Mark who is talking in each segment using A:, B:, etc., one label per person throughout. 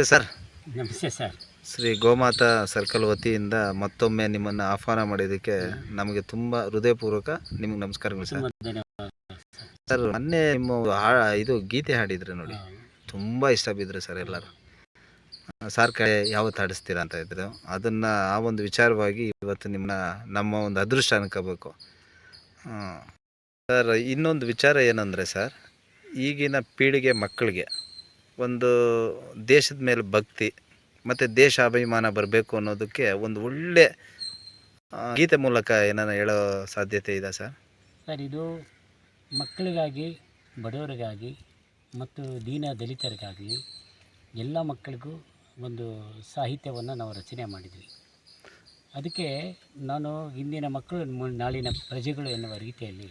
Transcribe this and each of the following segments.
A: Sir.
B: ನಮಸ್ತೆ sir.
A: Shri Gomata circle ವತಿಯಿಂದ ಮತ್ತೊಮ್ಮೆ ನಿಮ್ಮನ್ನು ಆಹ್ವಾನ ಮಾಡಿದ್ದಕ್ಕೆ ನಮಗೆ ತುಂಬ ಹೃದಯಪೂರ್ವಕ ನಿಮಗೆ ನಮಸ್ಕಾರಗಳು ಸರ್. ಸರ್ ಮೊನ್ನೆ ನಿಮ್ಮ ಇದು ಗೀತೆ ಹಾಡಿದ್ರೆ ನೋಡಿ, ತುಂಬ ಇಷ್ಟ ಬಿದ್ದರು ಸರ್ ಎಲ್ಲರೂ. ಸಾರ್ ಕಡೆ ಯಾವತ್ತು ಹಾಡಿಸ್ತೀರಾ ಅಂತ ಇದ್ರು. ಅದನ್ನು ಆ ಒಂದು ವಿಚಾರವಾಗಿ ಇವತ್ತು ನಮ್ಮ ಒಂದು ಅದೃಷ್ಟ ಅನ್ಕೋಬೇಕು. ಸರ್, ಇನ್ನೊಂದು ವಿಚಾರ ಏನಂದರೆ ಸರ್, ಈಗಿನ ಪೀಳಿಗೆ ಮಕ್ಕಳಿಗೆ ಒಂದು ದೇಶದ ಮೇಲೆ ಭಕ್ತಿ ಮತ್ತು ದೇಶಾಭಿಮಾನ ಬರಬೇಕು ಅನ್ನೋದಕ್ಕೆ ಒಂದು ಒಳ್ಳೆ ಗೀತೆ ಮೂಲಕ ಏನಾರ ಹೇಳೋ ಸಾಧ್ಯತೆ ಇದೆ ಸರ್?
B: ಸರ್, ಇದು ಮಕ್ಕಳಿಗಾಗಿ, ಬಡವರಿಗಾಗಿ ಮತ್ತು ದೀನ ದಲಿತರಿಗಾಗಲಿ ಎಲ್ಲ ಮಕ್ಕಳಿಗೂ ಒಂದು ಸಾಹಿತ್ಯವನ್ನು ನಾವು ರಚನೆ ಮಾಡಿದ್ವಿ. ಅದಕ್ಕೆ ನಾನು ಇಂದಿನ ಮಕ್ಕಳು ನಾಳಿನ ಪ್ರಜೆಗಳು ಎನ್ನುವ ರೀತಿಯಲ್ಲಿ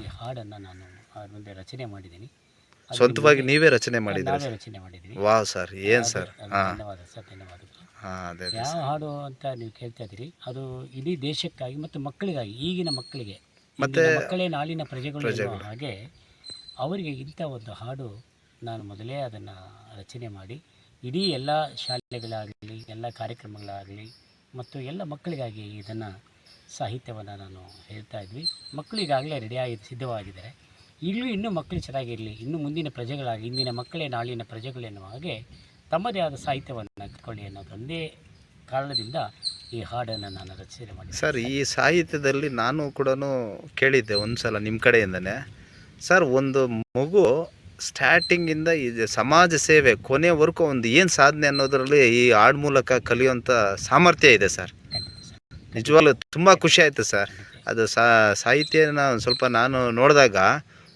B: ಈ ಹಾಡನ್ನು ನಾನು ಮುಂದೆ ರಚನೆ ಮಾಡಿದ್ದೀನಿ.
A: ಸ್ವಂತವಾಗಿ ನೀವೇ ರಚನೆ ಮಾಡಿದ್ದೀರಿ?
B: ನಾವೇ ರಚನೆ ಮಾಡಿದ್ದೀವಿ.
A: ವಾವ್ ಸರ್, ಏನು ಸರ್.
B: ಧನ್ಯವಾದ ಸರ್, ಧನ್ಯವಾದಗಳು. ಯಾವ ಹಾಡು ಅಂತ ನೀವು ಕೇಳ್ತಾ ಇದ್ದೀರಿ, ಅದು ಇಡೀ ದೇಶಕ್ಕಾಗಿ ಮತ್ತು ಮಕ್ಕಳಿಗಾಗಿ, ಈಗಿನ ಮಕ್ಕಳಿಗೆ, ಮತ್ತು ಮಕ್ಕಳೇ ನಾಳಿನ ಪ್ರಜೆಗಳು ಎನ್ನುವ ಹಾಗೆ ಅವರಿಗೆ ಇಂಥ ಒಂದು ಹಾಡು ನಾನು ಮೊದಲೇ ಅದನ್ನು ರಚನೆ ಮಾಡಿ ಇಡೀ ಎಲ್ಲ ಶಾಲೆಗಳಾಗಲಿ, ಎಲ್ಲ ಕಾರ್ಯಕ್ರಮಗಳಾಗಲಿ ಮತ್ತು ಎಲ್ಲ ಮಕ್ಕಳಿಗಾಗಿ ಇದನ್ನು ಸಾಹಿತ್ಯವನ್ನು ನಾನು ಹೇಳ್ತಾ ಇದ್ವಿ. ಮಕ್ಕಳಿಗಾಗಲೇ ರೆಡಿಯಾಗಿ ಸಿದ್ಧವಾಗಿದ್ದಾರೆ. ಇನ್ನೂ ಮಕ್ಕಳು ಚೆನ್ನಾಗಿರಲಿ, ಇನ್ನು ಮುಂದಿನ ಪ್ರಜೆಗಳಾಗಿ, ಇಂದಿನ ಮಕ್ಕಳೇ ನಾಳಿನ ಪ್ರಜೆಗಳು ಎನ್ನುವ ಹಾಗೆ ತಮ್ಮದೇ ಆದ ಸಾಹಿತ್ಯವನ್ನು ಕಟ್ಕೊಳ್ಳಿ ಅನ್ನೋದೊಂದೇ ಕಾರಣದಿಂದ ಈ ಹಾಡನ್ನು ನಾನು ರಚನೆ ಮಾಡಿದ್ದೆ
A: ಸರ್. ಈ ಸಾಹಿತ್ಯದಲ್ಲಿ ನಾನು ಕೂಡ ಕೇಳಿದ್ದೆ ಒಂದು ಸಲ ನಿಮ್ಮ ಕಡೆಯಿಂದನೇ ಸರ್, ಒಂದು ಮಗು ಸ್ಟಾರ್ಟಿಂಗಿಂದ ಈ ಸಮಾಜ ಸೇವೆ ಕೊನೆವರೆಗೂ ಒಂದು ಏನು ಸಾಧನೆ ಅನ್ನೋದರಲ್ಲಿ ಈ ಹಾಡು ಮೂಲಕ ಕಲಿಯುವಂಥ ಸಾಮರ್ಥ್ಯ ಇದೆ ಸರ್. ನಿಜವಾಗ್ಲೂ ತುಂಬ ಖುಷಿ ಆಯಿತು ಸರ್. ಅದು ಸಾಹಿತ್ಯನ ಸ್ವಲ್ಪ ನಾನು ನೋಡಿದಾಗ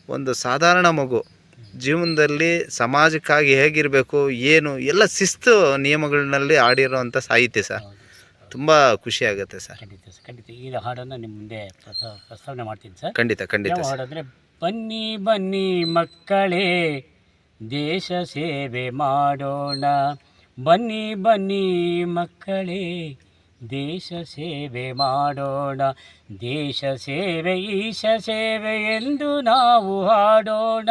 A: ಒಂದು ಸಾಧಾರಣ ಮಗು ಜೀವನದಲ್ಲಿ ಸಮಾಜಕ್ಕಾಗಿ ಹೇಗಿರಬೇಕು, ಏನು ಎಲ್ಲ ಶಿಸ್ತು ನಿಯಮಗಳಲ್ಲಿ ಆಡಿರೋವಂಥ ಸಾಹಿತ್ಯ ಸರ್. ತುಂಬ ಖುಷಿ ಆಗುತ್ತೆ ಸರ್.
B: ಖಂಡಿತ ಈ ಹಾಡನ್ನು ನಿಮ್ಮ ಮುಂದೆ ಪ್ರಸ್ತಾವನೆ ಮಾಡ್ತೀನಿ ಸರ್.
A: ಖಂಡಿತ ಖಂಡಿತ.
B: ಹಾಡಂದರೆ, ಬನ್ನಿ ಬನ್ನಿ ಮಕ್ಕಳೇ ದೇಶ ಸೇವೆ ಮಾಡೋಣ, ಬನ್ನಿ ಬನ್ನಿ ಮಕ್ಕಳೇ ದೇಶ ಸೇವೆ ಮಾಡೋಣ, ದೇಶ ಸೇವೆ ಈಶ ಸೇವೆ ಎಂದು ನಾವು ಹಾಡೋಣ,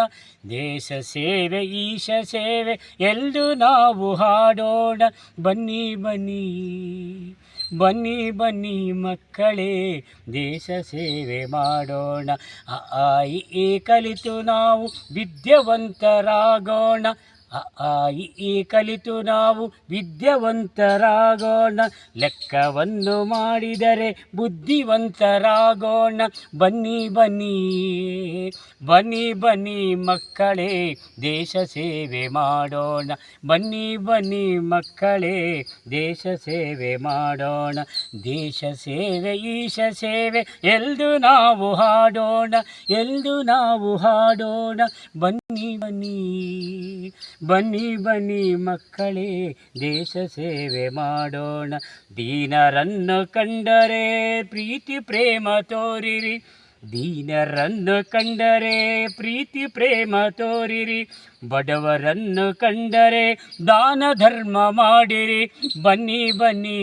B: ದೇಶ ಸೇವೆ ಈಶ ಸೇವೆ ಎಂದು ನಾವು ಹಾಡೋಣ, ಬನ್ನಿ ಬನ್ನಿ ಬನ್ನಿ ಬನ್ನಿ ಮಕ್ಕಳೇ ದೇಶ ಸೇವೆ ಮಾಡೋಣ, ಆ ಈ ಕಲಿತು ನಾವು ವಿದ್ಯಾವಂತರಾಗೋಣ, ಈ ಕಲಿತು ನಾವು ವಿದ್ಯಾವಂತರಾಗೋಣ, ಲೆಕ್ಕವನ್ನು ಮಾಡಿದರೆ ಬುದ್ಧಿವಂತರಾಗೋಣ, ಬನ್ನಿ ಬನ್ನಿ ಬನ್ನಿ ಬನ್ನಿ ಮಕ್ಕಳೇ ದೇಶ ಸೇವೆ ಮಾಡೋಣ, ಬನ್ನಿ ಬನ್ನಿ ಮಕ್ಕಳೇ ದೇಶ ಸೇವೆ ಮಾಡೋಣ, ದೇಶ ಸೇವೆ ಈಶ ಸೇವೆ ಎಂದು ನಾವು ಹಾಡೋಣ, ಎಂದು ನಾವು ಹಾಡೋಣ, ಬನ್ನಿ ಬನ್ನಿ ಬನ್ನಿ ಬನ್ನಿ ಮಕ್ಕಳೇ ದೇಶ ಸೇವೆ ಮಾಡೋಣ, ದೀನರನ್ನು ಕಂಡರೆ ಪ್ರೀತಿ ಪ್ರೇಮ ತೋರಿರಿ, ದೀನರನ್ನು ಕಂಡರೆ ಪ್ರೀತಿ ಪ್ರೇಮ ತೋರಿರಿ, ಬಡವರನ್ನು ಕಂಡರೆ ದಾನ ಧರ್ಮ ಮಾಡಿರಿ, ಬನ್ನಿ ಬನ್ನಿ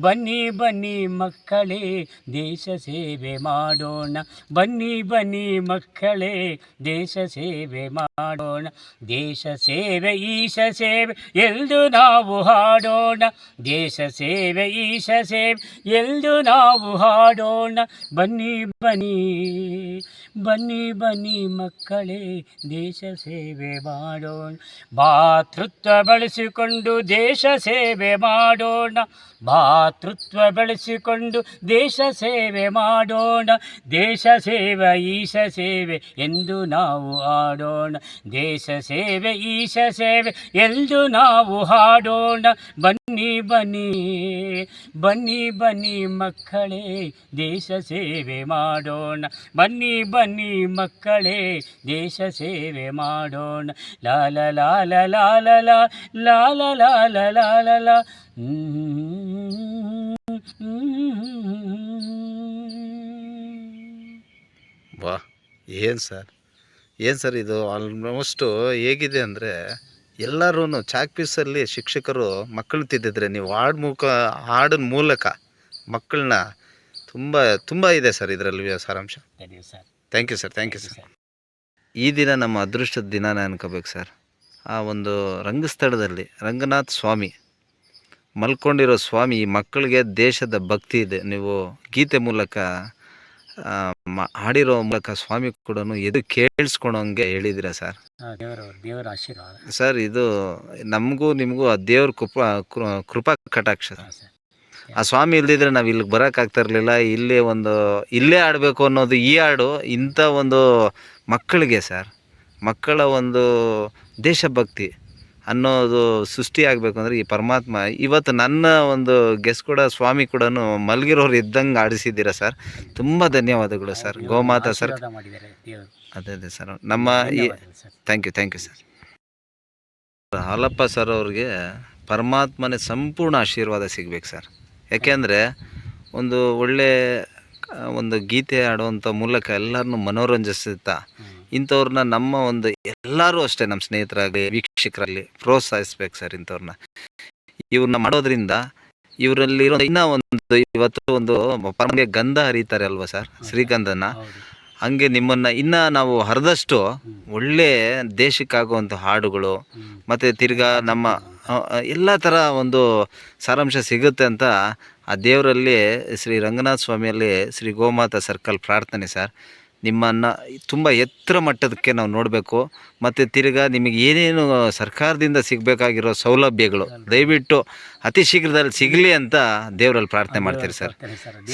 B: ಬನ್ನಿ ಬನ್ನಿ ಮಕ್ಕಳೇ ದೇಶ ಸೇವೆ ಮಾಡೋಣ, ಬನ್ನಿ ಬನ್ನಿ ಮಕ್ಕಳೇ ದೇಶ ಸೇವೆ ಮಾಡೋಣ, ದೇಶ ಸೇವೆ ಈಶ ಸೇವೆ ಎಂದು ನಾವು ಹಾಡೋಣ, ದೇಶ ಸೇವೆ ಈಶ ಸೇವೆ ಎಂದು ನಾವು ಹಾಡೋಣ, ಬನ್ನಿ ಬನ್ನಿ ಬನ್ನಿ ಬನ್ನಿ ಮಕ್ಕಳೇ ದೇಶ ಸೇವೆ ಮಾಡೋಣ, ಭಾತೃತ್ವ ಬೆಳೆಸಿಕೊಂಡು ದೇಶ ಸೇವೆ ಮಾಡೋಣ, ಭಾತೃತ್ವ ಬೆಳೆಸಿಕೊಂಡು ದೇಶ ಸೇವೆ ಮಾಡೋಣ, ದೇಶ ಸೇವೆ ಈಶ ಸೇವೆ ಎಂದು ನಾವು ಹಾಡೋಣ, ದೇಶ ಸೇವೆ ಈಶ ಸೇವೆ ಎಂದು ನಾವು ಹಾಡೋಣ, ಬನ್ನಿ ಬನ್ನಿ ಬನ್ನಿ ಬನ್ನಿ ಮಕ್ಕಳೇ ದೇಶ ಸೇವೆ ಮಾಡೋಣ, ಬನ್ನಿ ಬನ್ನಿ ಮಕ್ಕಳೇ ದೇಶ ಸೇವೆ ಮಾಡೋಣ, ಲಾಲ ಲಾಲ ಲಾಲ ಲಾಲ ಲಾಲ ಲಾಲ ಲಾ.
A: ವಾ, ಏನು ಸರ್ ಇದು ಆಲ್ಮೋಸ್ಟು ಹೇಗಿದೆ ಅಂದರೆ ಎಲ್ಲರೂ ಚಾಕ್ ಪೀಸಲ್ಲಿ ಶಿಕ್ಷಕರು ಮಕ್ಕಳು ತಿದ್ದಿದ್ರೆ ನೀವು ಹಾಡಿನ ಮೂಲಕ ಮಕ್ಕಳನ್ನ ತುಂಬ ಇದೆ ಸರ್ ಇದರಲ್ಲಿ ಸಾರಾಂಶ. Thank you sir. ಈ ದಿನ ನಮ್ಮ ಅದೃಷ್ಟದ ದಿನನೇ ಅನ್ಕೋಬೇಕು ಸರ್. ಆ ಒಂದು ರಂಗಸ್ಥಳದಲ್ಲಿ ರಂಗನಾಥ್ ಸ್ವಾಮಿ ಮಲ್ಕೊಂಡಿರೋ ಸ್ವಾಮಿ, ಈ ಮಕ್ಕಳಿಗೆ ದೇಶದ ಭಕ್ತಿ ಇದೆ. ನೀವು ಗೀತೆ ಮೂಲಕ ಹಾಡಿರೋ ಮೂಲಕ ಸ್ವಾಮಿ ಕೂಡ ಎದು ಕೇಳಿಸ್ಕೊಳೋಂಗೆ ಹೇಳಿದ್ದೀರಾ ಸರ್.
B: ದೇವರ ಆಶೀರ್ವಾದ
A: ಸರ್. ಇದು ನಮಗೂ ನಿಮಗೂ ಆ ದೇವ್ರ ಕೃಪಾ ಕಟಾಕ್ಷ. ಆ ಸ್ವಾಮಿ ಇಲ್ದಿದ್ರೆ ನಾವು ಇಲ್ಲಿಗೆ ಬರೋಕ್ಕಾಗ್ತಾ ಇರಲಿಲ್ಲ. ಇಲ್ಲೇ ಆಡಬೇಕು ಅನ್ನೋದು ಈ ಹಾಡು ಇಂಥ ಒಂದು ಮಕ್ಕಳಿಗೆ ಸರ್, ಮಕ್ಕಳ ಒಂದು ದೇಶಭಕ್ತಿ ಅನ್ನೋದು ಸೃಷ್ಟಿ ಆಗಬೇಕು ಅಂದರೆ ಈ ಪರಮಾತ್ಮ ಇವತ್ತು ನನ್ನ ಒಂದು ಗೆಸ್ ಕೂಡ ಸ್ವಾಮಿ ಕೂಡ ಮಲಗಿರೋರು ಇದ್ದಂಗೆ ಆಡಿಸಿದ್ದೀರಾ ಸರ್. ತುಂಬ ಧನ್ಯವಾದಗಳು ಸರ್. ಗೋಮಾತಾ ಸರ್. ಅದೇ ಸರ್ ನಮ್ಮ thank you sir. Halappa sir ಅವ್ರಿಗೆ ಪರಮಾತ್ಮನೇ ಸಂಪೂರ್ಣ ಆಶೀರ್ವಾದ ಸಿಗ್ಬೇಕು ಸರ್. ಯಾಕೆಂದರೆ ಒಂದು ಒಂದು ಗೀತೆ ಆಡುವಂಥ ಮೂಲಕ ಎಲ್ಲರನ್ನೂ ಮನೋರಂಜಿಸುತ್ತಾ ಇಂಥವ್ರನ್ನ ನಮ್ಮ ಒಂದು ಎಲ್ಲರೂ ಅಷ್ಟೇ, ನಮ್ಮ ಸ್ನೇಹಿತರಾಗಲಿ ವೀಕ್ಷಕರಾಗಲಿ ಪ್ರೋತ್ಸಾಹಿಸ್ಬೇಕು ಸರ್. ಇವ್ರನ್ನ ಮಾಡೋದ್ರಿಂದ ಇವರಲ್ಲಿರೋ ಇವತ್ತು ಒಂದು ಪರಮಗೆ ಗಂಧ ಹರಿತಾರೆ ಅಲ್ವಾ ಸರ್, ಶ್ರೀಗಂಧನ. ಹಂಗೆ ನಿಮ್ಮನ್ನು ನಾವು ಹರಿದಷ್ಟು ಒಳ್ಳೆ ದೇಶಕ್ಕಾಗುವಂಥ ಹಾಡುಗಳು ಮತ್ತು ತಿರ್ಗಾ ನಮ್ಮ ಎಲ್ಲ ಥರ ಒಂದು ಸಾರಾಂಶ ಸಿಗುತ್ತೆ ಅಂತ ಆ ದೇವರಲ್ಲಿ ಶ್ರೀ ರಂಗನಾಥ ಸ್ವಾಮಿಯಲ್ಲಿ ಶ್ರೀ ಗೋಮಾತಾ ಸರ್ಕಲ್ ಪ್ರಾರ್ಥನೆ ಸರ್. ನಿಮ್ಮನ್ನು ತುಂಬ ಎತ್ತರ ಮಟ್ಟದಕ್ಕೆ ನಾವು ನೋಡಬೇಕು. ಮತ್ತು ತಿರ್ಗಾ ನಿಮಗೆ ಏನೇನು ಸರ್ಕಾರದಿಂದ ಸಿಗಬೇಕಾಗಿರೋ ಸೌಲಭ್ಯಗಳು ದಯವಿಟ್ಟು ಅತಿ ಶೀಘ್ರದಲ್ಲಿ ಸಿಗಲಿ ಅಂತ ದೇವರಲ್ಲಿ ಪ್ರಾರ್ಥನೆ ಮಾಡ್ತೀರಿ ಸರ್.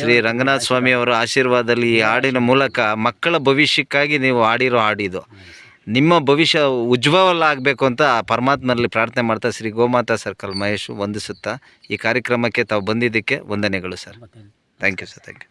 A: ಶ್ರೀ ರಂಗನಾಥ ಸ್ವಾಮಿಯವರ ಆಶೀರ್ವಾದದಲ್ಲಿ ಈ ಹಾಡಿನ ಮೂಲಕ ಮಕ್ಕಳ ಭವಿಷ್ಯಕ್ಕಾಗಿ ನೀವು ಹಾಡಿರೋ ಹಾಡಿದು ನಿಮ್ಮ ಭವಿಷ್ಯ ಉಜ್ವಲ ಆಗಬೇಕು ಅಂತ ಪರಮಾತ್ಮನಲ್ಲಿ ಪ್ರಾರ್ಥನೆ ಮಾಡ್ತಾ ಶ್ರೀ ಗೋಮಾತಾ ಸರ್ಕಲ್ ಮಹೇಶ್ ವಂದಿಸುತ್ತಾ ಈ ಕಾರ್ಯಕ್ರಮಕ್ಕೆ ತಾವು ಬಂದಿದ್ದಕ್ಕೆ ವಂದನೆಗಳು sir. Thank you sir. Thank you.